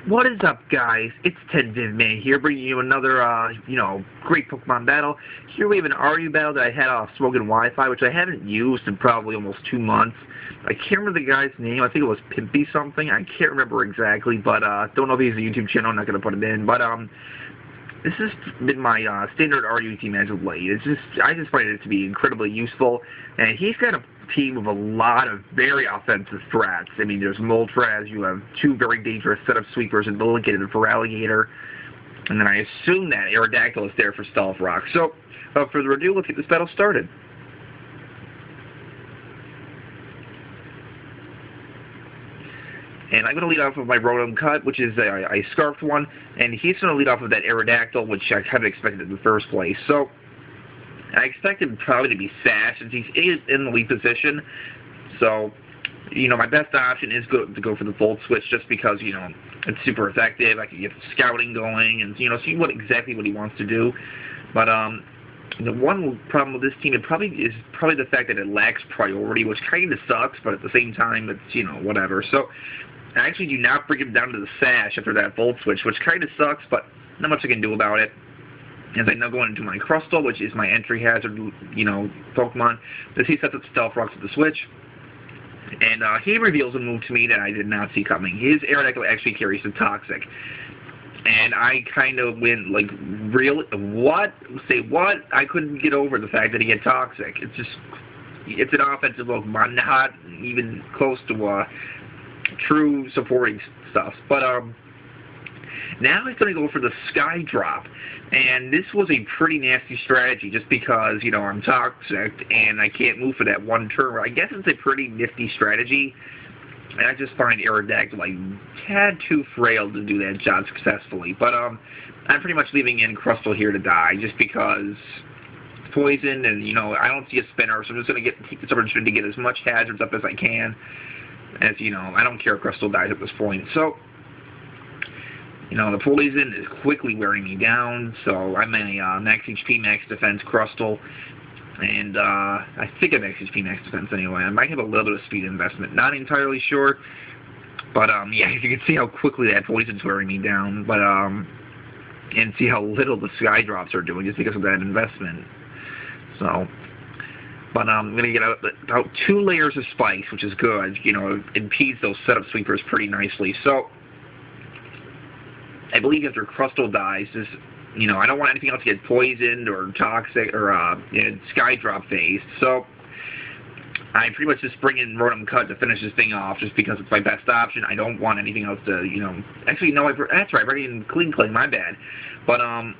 What is up, guys? It's Ted Vivman here, bringing you another, great Pokemon battle. Here we have an RU battle that I had off Smoking Wi-Fi, which I haven't used in probably almost 2 months. I can't remember the guy's name. I think it was Pimpy something. I can't remember exactly, but don't know if he's a YouTube channel. I'm not going to put it in. But this has been my standard RU team as of late. I just find it to be incredibly useful, and he's got a team with a lot of very offensive threats. I mean, there's Moltres, you have 2 very dangerous setup sweepers in Delicate and Feraligatr, and then I assume that Aerodactyl is there for Stealth Rock. So, without further ado, let's get this battle started. And I'm going to lead off with my Rotom Cut, which is a Scarfed one, and he's going to lead off with that Aerodactyl, which I kind of expected in the first place. So, I expected him probably to be Sash, since he is in the lead position. So, my best option is to go for the Volt Switch, just because, it's super effective. I can get the scouting going and, see exactly what he wants to do. But, the one problem with this team is probably the fact that it lacks priority, which kind of sucks, but at the same time, it's, whatever. So, I actually do not bring him down to the Sash after that Volt Switch, which kind of sucks, but not much I can do about it. As I now go into my Crustle, which is my entry hazard, Pokemon, as he sets up Stealth Rocks with the Switch. And he reveals a move to me that I did not see coming. His Aerodactyl actually carries the Toxic. And I kind of went, like, really? What? Say what? I couldn't get over the fact that he had Toxic. It's an offensive Pokemon, not even close to true supporting stuff. But, now he's going to go for the Sky Drop. And this was a pretty nasty strategy just because, I'm toxic and I can't move for that one turn. I guess it's a pretty nifty strategy. And I just find Aerodactyl like a tad too frail to do that job successfully. But I'm pretty much leaving in Crustle here to die just because it's poison and, I don't see a spinner. So I'm just going to take this opportunity to get as much hazards up as I can. As, I don't care if Crustle dies at this point. So, the poison is quickly wearing me down, so I'm a max HP, max defense Crustle, and I think I'm max HP, max defense anyway. I might have a little bit of speed investment, not entirely sure, but yeah, you can see how quickly that poison's wearing me down, but and see how little the Sky Drops are doing just because of that investment. So, but I'm going to get about 2 layers of spikes, which is good. It impedes those setup sweepers pretty nicely. So, I believe after Crustle dies, I don't want anything else to get poisoned or toxic or Sky Drop phased. So I pretty much just bring in Rotom Cut to finish this thing off, just because it's my best option. I don't want anything else to, Actually, no, that's right. I bring in Kling, my bad. But I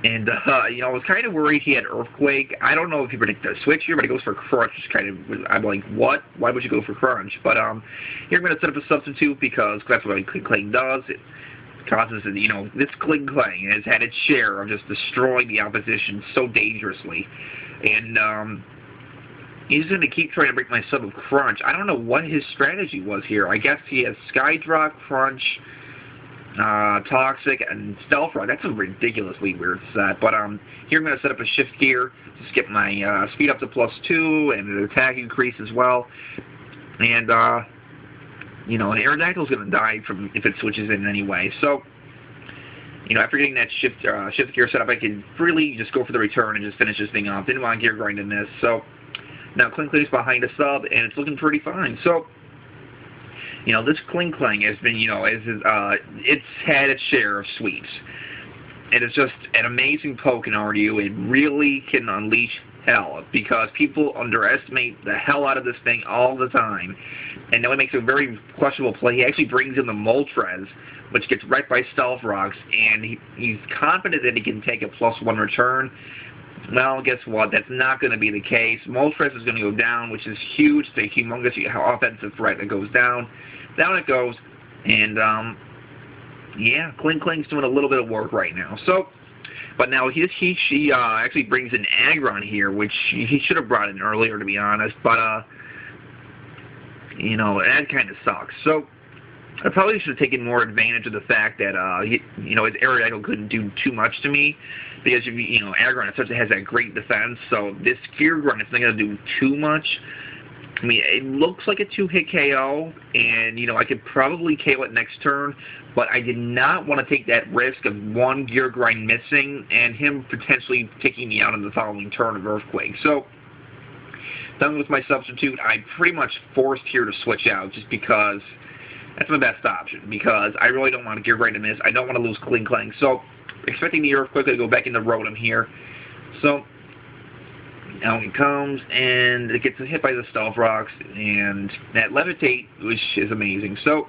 was kind of worried he had Earthquake. I don't know if he predicted a switch here, but he goes for Crunch. I'm like, what? Why would you go for Crunch? But here I'm going to set up a substitute because that's what Kling does. It causes, this Kling has had its share of just destroying the opposition so dangerously. And he's going to keep trying to break my sub of Crunch. I don't know what his strategy was here. I guess he has Sky Drop, Crunch, Toxic, and Stealth Rock. That's a ridiculously weird set. But here I'm going to set up a Shift Gear, just get my speed up to +2, and an attack increase as well. And, an Aerodactyl's going to die if it switches in anyway. So, after getting that shift gear set up, I can really just go for the return and just finish this thing off. Didn't want gear grinding this. So, now Kling's behind a sub, and it's looking pretty fine. So, this Kling has been, it's had its share of sweeps. And it's just an amazing poke in RU. It really can unleash hell, because people underestimate the hell out of this thing all the time. And now he makes a very questionable play. He actually brings in the Moltres, which gets right by Stealth Rocks, and he's confident that he can take a +1 return. Well, guess what? That's not going to be the case. Moltres is going to go down, which is huge. It's a humongous offensive threat that goes down. Down it goes, and yeah, Kling's doing a little bit of work right now. So, but now she actually brings in Aggron here, which he should have brought in earlier, to be honest. But that kind of sucks. So I probably should have taken more advantage of the fact that his Aerodactyl couldn't do too much to me, because Aggron has that great defense. So this Gear Grunt is not going to do too much. I mean, it looks like a 2-hit KO, and, you know, I could probably KO it next turn, but I did not want to take that risk of one Gear Grind missing and him potentially taking me out in the following turn of Earthquake. So, done with my substitute, I'm pretty much forced here to switch out just because that's my best option, because I really don't want a Gear Grind to miss. I don't want to lose Kling Klang. So, expecting the Earthquake to go back into Rotom here. So, now it comes, and it gets hit by the Stealth Rocks, and that Levitate, which is amazing. So,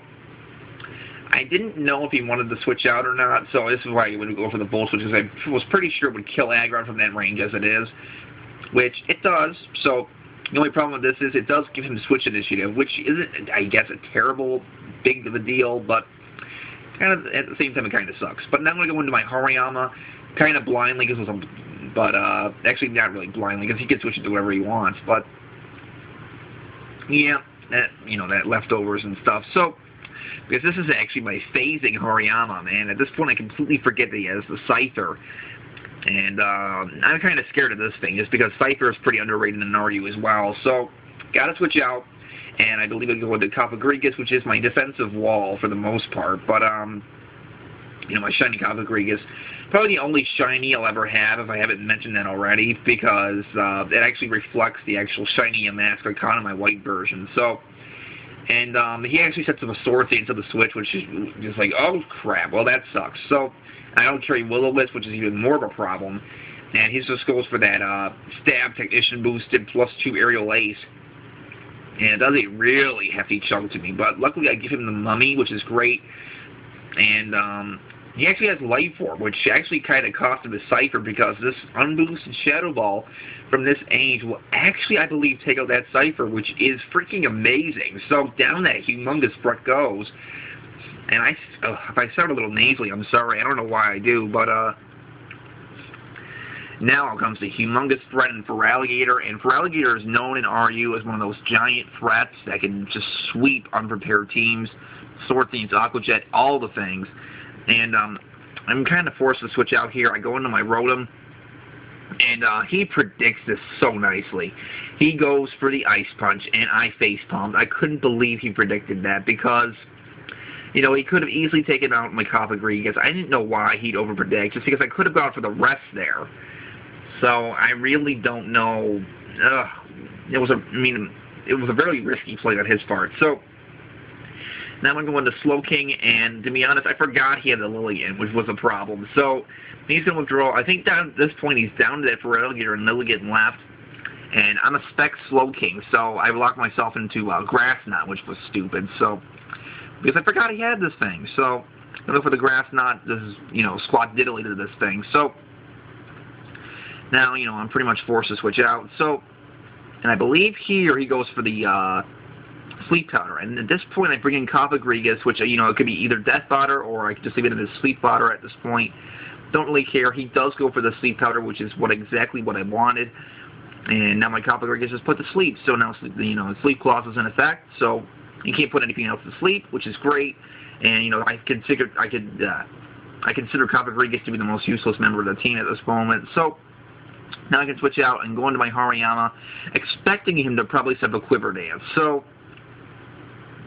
I didn't know if he wanted to switch out or not, so this is why I would go for the Volt Switch, because I was pretty sure it would kill Aggron from that range as it is, which it does. So, the only problem with this is it does give him Switch Initiative, which isn't, I guess, a terrible big of a deal, but kind of at the same time it kind of sucks. But now I'm going to go into my Hariyama, kind of blindly, because actually not really blindly, because he can switch it to whatever he wants, but yeah, that, you know, that leftovers and stuff. So, because this is actually my phasing Hariyama, man. At this point I completely forget that he has the Scyther. And I'm kind of scared of this thing, just because Scyther is pretty underrated in RU as well. So, gotta switch out, and I believe I go into Cofagrigus, which is my defensive wall for the most part. But, you know, my shiny Cofagrigus, probably the only shiny I'll ever have, if I haven't mentioned that already, because it actually reflects the actual shiny Mask Arcana in my white version. So, and he actually sets up a Sword Dance to the Switch, which is just like, oh crap, well that sucks. So, I don't carry Will-O-Wisp, which is even more of a problem. And he just goes for that Stab Technician boosted +2 Aerial Ace. And it does a really hefty chunk to me. But luckily I give him the Mummy, which is great. And he actually has Life Orb, which actually kind of cost him his Cypher, because this unboosted Shadow Ball from this age will actually, I believe, take out that Cypher, which is freaking amazing. So down that humongous threat goes. And if I sound a little nasally, I'm sorry. I don't know why I do, but now comes the humongous threat in Feraligatr, and Feraligatr is known in RU as one of those giant threats that can just sweep unprepared teams, Sword Themes, Aqua Jet, all the things. And I'm kind of forced to switch out here. I go into my Rotom, and he predicts this so nicely. He goes for the Ice Punch, and I facepalmed. I couldn't believe he predicted that, because, you know, he could have easily taken out my Cofagrigus. I didn't know why he'd overpredict, just because I could have gone for the rest there. So I really don't know. It was a very risky play on his part. So now I'm going to Slowking, and to be honest, I forgot he had the Lilligant, which was a problem. So he's going to withdraw. I think down at this point he's down to that Feraligatr and Lilligant left. And I'm a spec Slowking, so I locked myself into Grass Knot, which was stupid. So, because I forgot he had this thing. So, I look for the Grass Knot. This is, you know, squat diddly to this thing. So, now, you know, I'm pretty much forced to switch out. So, and I believe here he goes for the Sleep Powder. And at this point, I bring in Cofagrigus, which, you know, it could be either Death Fodder, or I could just leave it in his Sleep Powder at this point. Don't really care. He does go for the Sleep Powder, which is exactly what I wanted. And now my Cofagrigus is put to sleep. So now, you know, Sleep Clause is in effect. So you can't put anything else to sleep, which is great. And, you know, I consider Cofagrigus to be the most useless member of the team at this moment. So now I can switch out and go into my Hariyama, expecting him to probably set up a Quiver Dance. So,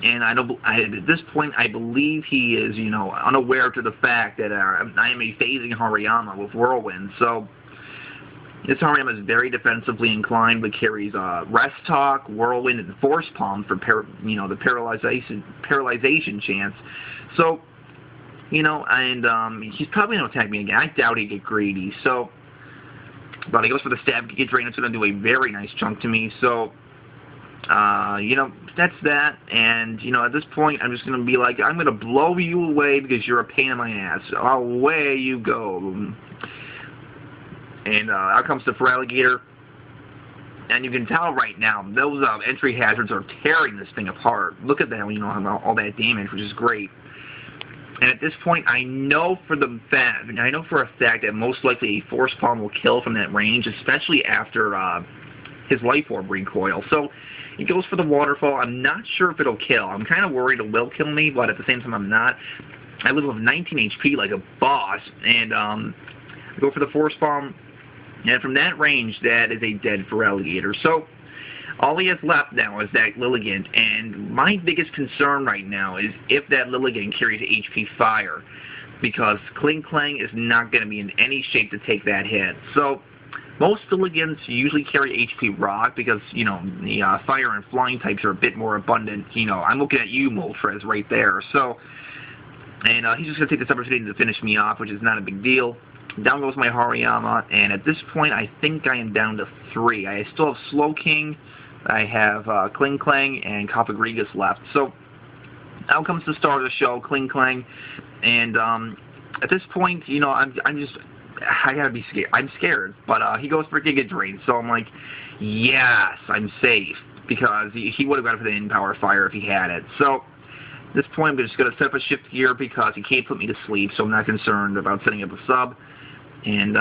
and at this point, I believe he is, you know, unaware to the fact that I am a phasing Hariyama with Whirlwind. So this Hariyama is very defensively inclined, but carries Rest Talk, Whirlwind, and Force Palm for the paralyzation chance. So, you know, and he's probably going to attack me again. I doubt he'd get greedy. So, but he goes for the Stab Get Drain. It's going to do a very nice chunk to me. So, you know, that's that. And, you know, at this point, I'm just going to be like, I'm going to blow you away because you're a pain in my ass. Away you go. And out comes the Feraligatr. And you can tell right now, those entry hazards are tearing this thing apart. Look at that, you know, all that damage, which is great. And at this point, I know for a fact that most likely a Force Palm will kill from that range, especially after his Life Orb recoil. So he goes for the Waterfall. I'm not sure if it'll kill. I'm kind of worried it will kill me, but at the same time, I'm not. I live with 19 HP like a boss, and I go for the Force Palm. And from that range, that is a dead Feraligatr. So All he has left now is that Lilligant, and my biggest concern right now is if that Lilligant carries HP Fire, because Kling Klang is not going to be in any shape to take that hit. So most Lilligants usually carry HP Rock because, you know, the Fire and Flying types are a bit more abundant. You know, I'm looking at you, Moltres, right there. So, and he's just going to take this opportunity to finish me off, which is not a big deal. Down goes my Hariyama, and at this point, I think I am down to 3. I still have Slow King, I have Kling Klang, and Cofagrigus left. So, now comes the star of the show, Kling Klang, and at this point, you know, I gotta be scared. I'm scared, but he goes for Giga Drain, so I'm like, yes, I'm safe, because he would have got it for the In-Power Fire if he had it. So, at this point, I'm just going to set up a Shift Gear because he can't put me to sleep, so I'm not concerned about setting up a sub. And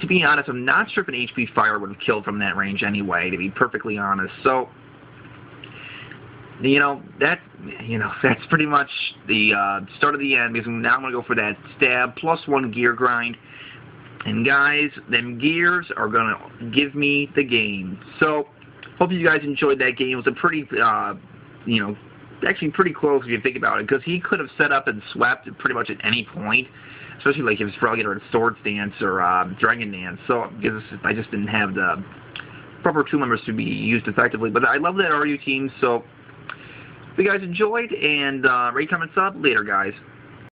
to be honest, I'm not sure if an HP Fire would have killed from that range anyway, to be perfectly honest. So, that's pretty much the start of the end, because now I'm going to go for that stab plus 1 gear grind. And guys, them gears are going to give me the game. So, hope you guys enjoyed that game. It was a pretty, actually pretty close if you think about it, because he could have set up and swept pretty much at any point, especially like if it's probably going to Swords Dance or Dragon Dance. So, because I just didn't have the proper tool members to be used effectively. But I love that RU team, so if you guys enjoyed, and rate, comment, sub, later guys.